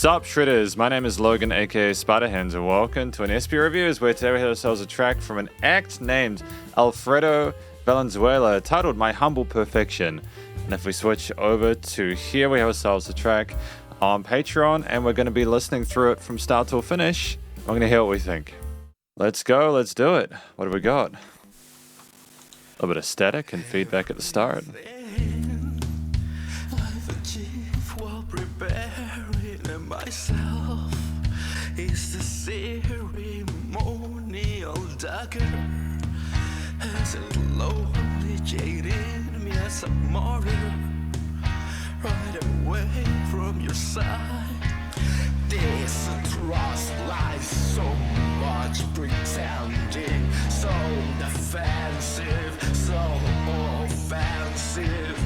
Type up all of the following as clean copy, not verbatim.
Sup Shredders, my name is Logan aka Spiderhands and welcome to an SP Reviews where today we have ourselves a track from an act named Alfredo Valenzuela titled My Humble Perfection. And if we switch over to here, we have ourselves a track on Patreon and we're going to be listening through it from start to finish. I'm going to hear what we think. Let's go, let's do it. What have we got? A little bit of static and feedback at the start. Myself is the ceremonial dagger as it slowly jaded me as a martyr right away from your side. This trust lies so much pretending, so defensive, so offensive.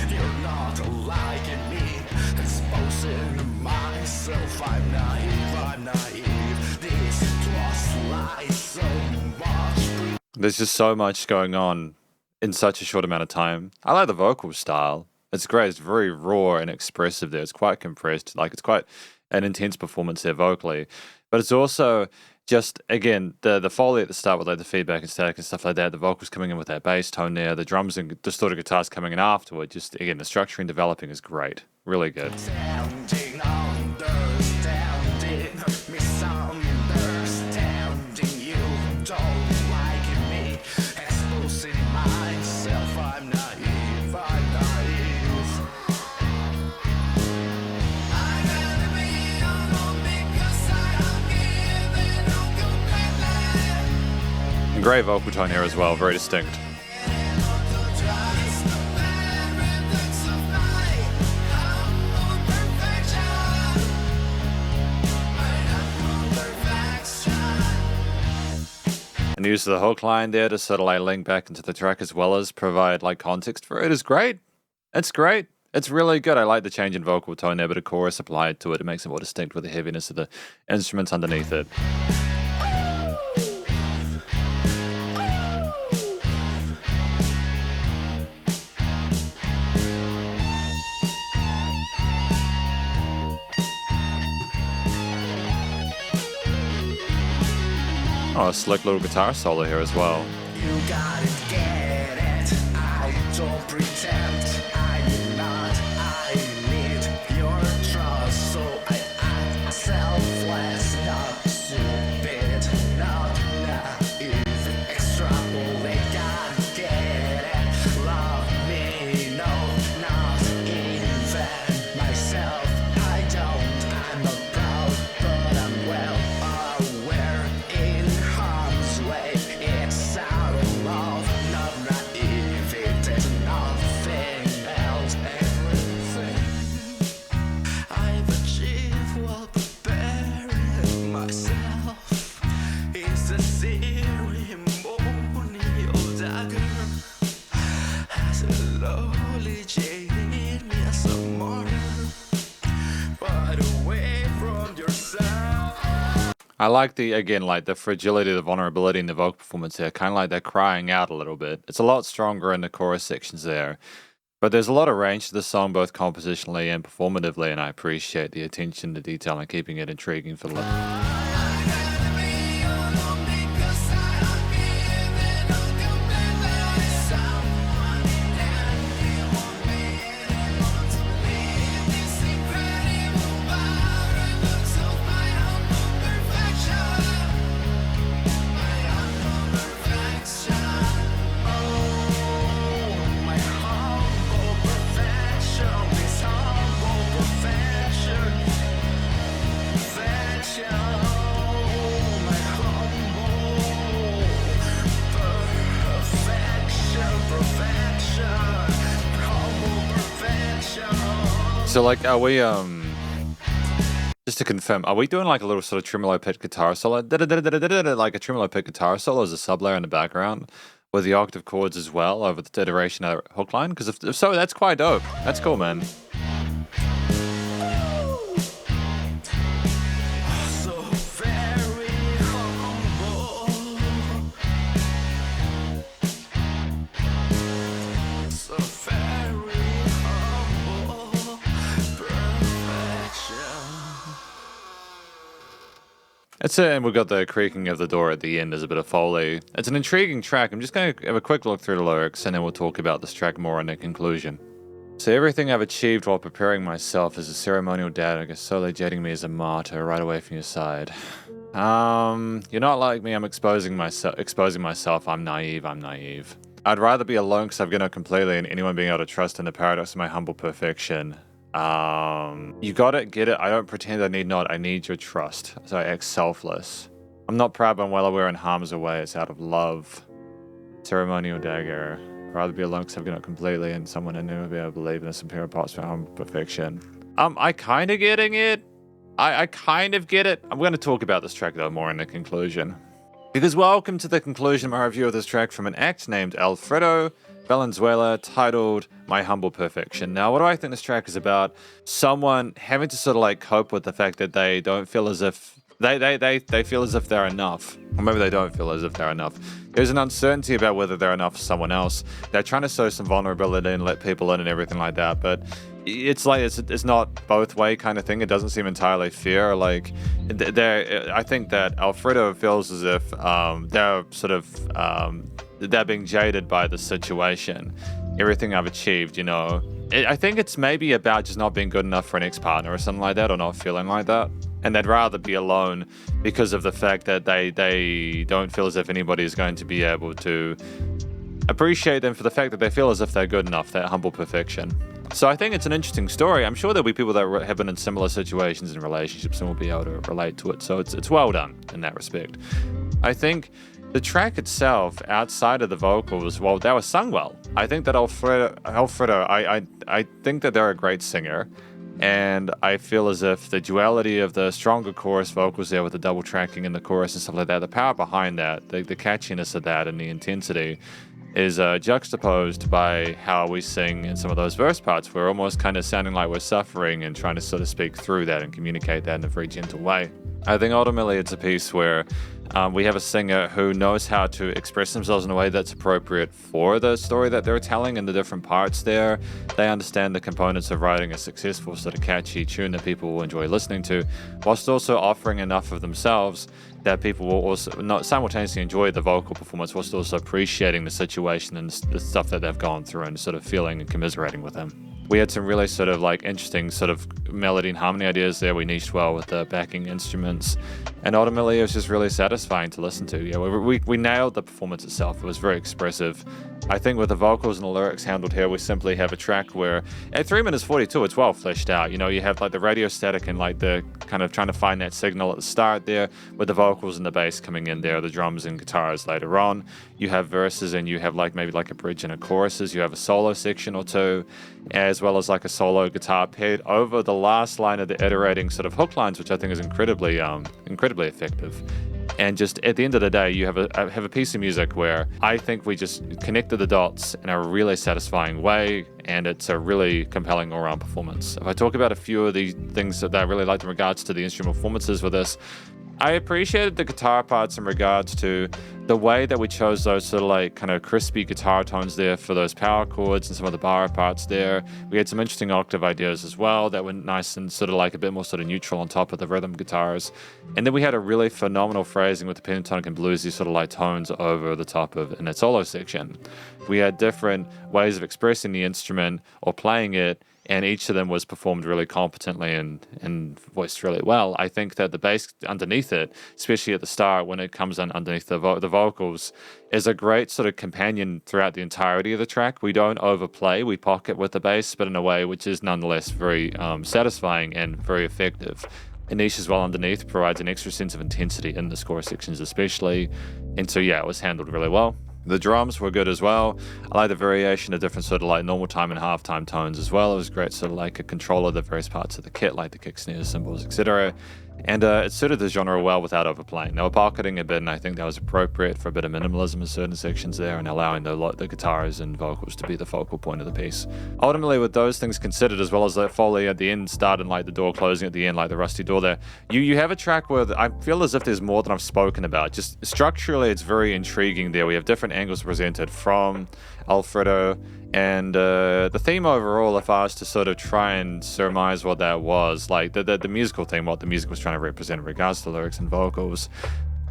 You're not liking me, exposing myself. I'm naive. This trust lies so much. There's just so much going on in such a short amount of time. I like the vocal style. It's great. It's very raw and expressive there. It's quite compressed. Like, it's quite an intense performance there vocally. But it's also just, again, the Foley at the start with like the feedback and static and stuff like that. The vocals coming in with that bass tone there. The drums and distorted guitars coming in afterward. Just, again, the structuring developing is great. Really good. Great vocal tone here as well, very distinct. And use of the hook line there to sort of like link back into the track as well as provide like context for it is great. It's great. It's really good. I like the change in vocal tone there, but a chorus applied to it. It makes it more distinct with the heaviness of the instruments underneath it. Oh, a slick little guitar solo here as well. You gotta get it. I don't pretend I'm not. I need your trust, so I act selfless, not stupid, not naive. Extrapolate, gotta get it. Love me, no, not even myself. I don't. I'm not proud, but I'm well aware. In harm's way, it's out of love, not naive. It is nothing else. Everything I've achieved while preparing myself is a ceremonial dagger as it slowly jaded me as a martyr right away from your side. I like the, again, like the fragility, the vulnerability in the vocal performance there, kind of like they're crying out a little bit. It's a lot stronger in the chorus sections there. But there's a lot of range to the song, both compositionally and performatively, and I appreciate the attention to detail and keeping it intriguing for the listener. So like, are we, just to confirm, are we doing like a little sort of tremolo pit guitar solo, like a tremolo pit guitar solo as a sub layer in the background with the octave chords as well over the iteration of the hook line? Because if so, that's quite dope. That's cool, man. So very humble. That's it, and we've got the creaking of the door at the end as a bit of Foley. It's an intriguing track. I'm just going to have a quick look through the lyrics, and then we'll talk about this track more in the conclusion. So everything I've achieved while preparing myself as a ceremonial dad, slowly jading me as a martyr right away from your side. You're not like me, I'm exposing myself, I'm naive. I'd rather be alone because I've given up completely and anyone being able to trust in the paradox of my humble perfection. You got it, get it. I don't pretend I need not. I need your trust. So I act selfless. I'm not proud, but I'm well aware in harm's away. It's out of love. Ceremonial dagger. I'd rather be alone because I've given up completely and someone I knew would be able to believe in a superior parts of humble perfection. I kind of getting it. I kind of get it. I'm going to talk about this track though more in the conclusion. Because welcome to the conclusion of my review of this track from an act named Alfredo Valenzuela, titled My Humble Perfection. Now, what do I think this track is about? Someone having to sort of like cope with the fact that they don't feel as if they feel as if they're enough. Or maybe they don't feel as if they're enough. There's an uncertainty about whether they're enough for someone else. They're trying to show some vulnerability and let people in and everything like that, but it's like it's not both way kind of thing. It doesn't seem entirely fair. Like I think that Alfredo feels as if they're sort of they're being jaded by the situation. Everything I've achieved, you know. I think it's maybe about just not being good enough for an ex-partner or something like that, or not feeling like that. And they'd rather be alone because of the fact that they don't feel as if anybody is going to be able to appreciate them for the fact that they feel as if they're good enough, that humble perfection. So I think it's an interesting story. I'm sure there'll be people that have been in similar situations in relationships and will be able to relate to it. So it's well done in that respect. I think the track itself, outside of the vocals, well, they were sung well. I think that Alfredo, I think that they're a great singer. And I feel as if the duality of the stronger chorus vocals there with the double tracking in the chorus and stuff like that, the power behind that, the catchiness of that and the intensity is juxtaposed by how we sing in some of those verse parts. We're almost kind of sounding like we're suffering and trying to sort of speak through that and communicate that in a very gentle way. I think ultimately it's a piece where we have a singer who knows how to express themselves in a way that's appropriate for the story that they're telling and the different parts there. They understand the components of writing a successful sort of catchy tune that people will enjoy listening to, whilst also offering enough of themselves that people will also not simultaneously enjoy the vocal performance, whilst also appreciating the situation and the stuff that they've gone through and sort of feeling and commiserating with them. We had some really sort of like interesting sort of melody and harmony ideas there. We niched well with the backing instruments, and ultimately it was just really satisfying to listen to. Yeah, we nailed the performance itself. It was very expressive. I think with the vocals and the lyrics handled here, we simply have a track where at 3 minutes 42, it's well fleshed out. You know, you have like the radio static and like the kind of trying to find that signal at the start there with the vocals and the bass coming in there, the drums and guitars later on. You have verses and you have like maybe like a bridge and a choruses. You have a solo section or two, as well as like a solo guitar paired over the last line of the iterating sort of hook lines, which I think is incredibly effective. And just at the end of the day, you have a piece of music where I think we just connected the dots in a really satisfying way, and it's a really compelling all-around performance. If I talk about a few of the things that I really liked in regards to the instrumental performances with this, I appreciated the guitar parts in regards to the way that we chose those sort of like kind of crispy guitar tones there for those power chords and some of the bar parts there. We had some interesting octave ideas as well that were nice and sort of like a bit more sort of neutral on top of the rhythm guitars. And then we had a really phenomenal phrasing with the pentatonic and bluesy sort of like tones over the top of in that solo section. We had different ways of expressing the instrument or playing it, and each of them was performed really competently and voiced really well. I think that the bass underneath it, especially at the start when it comes in underneath the vocals, is a great sort of companion throughout the entirety of the track. We don't overplay, we pocket with the bass, but in a way which is nonetheless very satisfying and very effective. And niche as well underneath provides an extra sense of intensity in the score sections especially. And so yeah, it was handled really well. The drums were good as well. I like the variation of different sort of like normal time and halftime tones as well. It was great sort of like a control of the various parts of the kit, like the kick, snares, cymbals, etc. And it suited the genre well without overplaying. They were pocketing a bit, and I think that was appropriate for a bit of minimalism in certain sections there and allowing the guitars and vocals to be the focal point of the piece. Ultimately, with those things considered, as well as the Foley at the end starting like the door closing at the end, like the rusty door there, you have a track where I feel as if there's more than I've spoken about. Just structurally, it's very intriguing there. We have different different angles presented from Alfredo. And the theme overall, if I was to sort of try and surmise what that was, like the musical theme, what the music was trying to represent in regards to lyrics and vocals,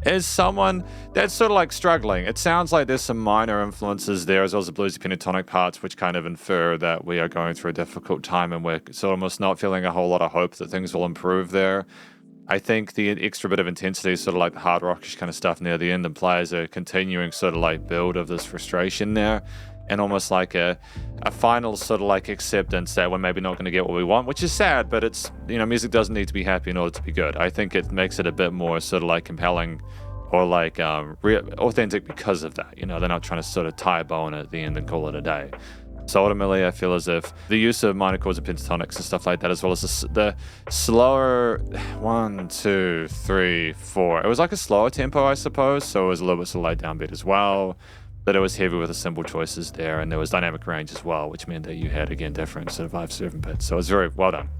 is someone that's sort of like struggling. It sounds like there's some minor influences there, as well as the bluesy pentatonic parts, which kind of infer that we are going through a difficult time and we're sort of almost not feeling a whole lot of hope that things will improve there. I think the extra bit of intensity, sort of like the hard rockish kind of stuff near the end, implies a continuing sort of like build of this frustration there, and almost like a final sort of like acceptance that we're maybe not going to get what we want, which is sad, but it's, you know, music doesn't need to be happy in order to be good. I think it makes it a bit more sort of like compelling or like authentic because of that. You know, they're not trying to sort of tie a bow on it at the end and call it a day. So ultimately, I feel as if the use of minor chords and pentatonics and stuff like that, as well as the slower 1, 2, 3, 4. It was like a slower tempo, I suppose. So it was a little bit sort of like downbeat as well. But it was heavy with the cymbal choices there, and there was dynamic range as well, which meant that you had, again, different sort of 5/7 bits. So it was very well done.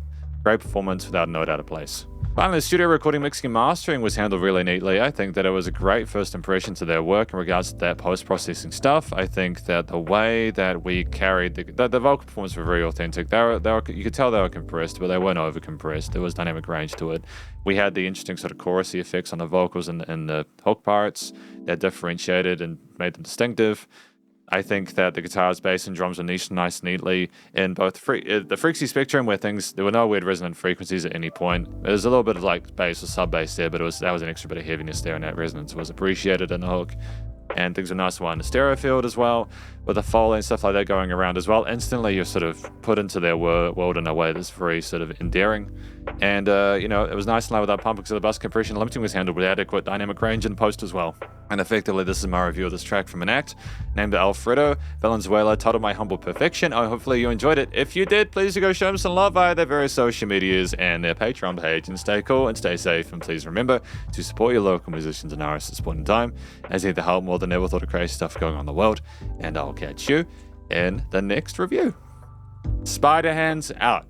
Great performance without a note out of place. Finally, the studio recording, mixing, and mastering was handled really neatly. I think that it was a great first impression to their work in regards to that post-processing stuff. I think that the way that we carried the vocal performance were very authentic. They were, you could tell they were compressed, but they weren't over-compressed. There was dynamic range to it. We had the interesting sort of chorusy effects on the vocals and the hook parts that differentiated and made them distinctive. I think that the guitars, bass, and drums were niched nice neatly in both the frequency spectrum, where there were no weird resonant frequencies at any point. There was a little bit of like bass or sub bass there, but that was an extra bit of heaviness there, and that resonance was appreciated in the hook. And things were nice in the stereo field as well, with the Foley and stuff like that going around as well. Instantly, you're sort of put into their world in a way that's very sort of endearing. And, you know, it was nice and low without pumping, so the bus compression limiting was handled with adequate dynamic range in post as well. And effectively, this is my review of this track from an act named Alfredo Valenzuela, titled My Humble Perfection. Hopefully you enjoyed it. If you did, please do go show them some love via their various social medias and their Patreon page, and stay cool and stay safe. And please remember to support your local musicians and artists at this point in time, as they need the help more than ever with all the crazy stuff going on in the world. And I'll catch you in the next review. Spiderhands out.